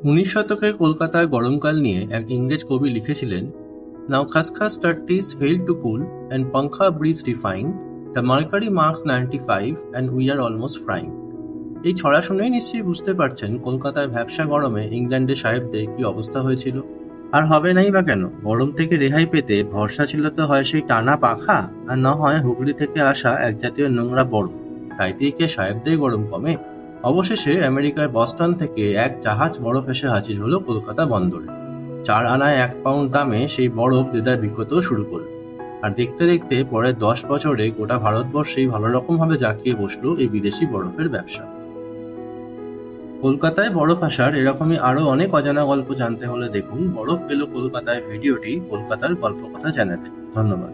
উনিশ শতকের কলকাতায় গরমকাল নিয়ে এক ইংরেজ কবি লিখেছিলেন, নাও খাসখাস টাট্টিস ফেল টু কুল অ্যান্ড পাংখা bridge define, the mercury marks 95 and we are almost frying. এই ছড়া শুনেই নিশ্চয়ই বুঝতে পারছেন কলকাতার ভ্যাপসা গরমে ইংল্যান্ডের সাহেবদের কি অবস্থা হয়েছিল। আর হবে নাই বা কেন, গরম থেকে রেহাই পেতে ভরসা ছিল তো হয় সেই টানা পাখা, আর না হয় হুগলি থেকে আসা এক জাতীয় নোংরা বরফ। তাইতেই কি সাহেবদের গরম কমে? অবশেষে আমেরিকার বস্টন থেকে এক জাহাজ বরফ এসে হাজির হলো কলকাতা বন্দরে। 4 আনায় 1 পাউন্ড দামে সেই বরফ দেদার বিক্রতেও শুরু করল। আর দেখতে দেখতে পরের 10 বছরে গোটা ভারতবর্ষেই ভালো রকম ভাবে জাঁকিয়ে বসলো এই বিদেশি বরফের ব্যবসা। কলকাতায় বরফ আসার এরকমই আরো অনেক অজানা গল্প জানতে হলে দেখুন বরফ এলো কলকাতায় ভিডিওটি কলকাতার গল্পকথা চ্যানেলে। ধন্যবাদ।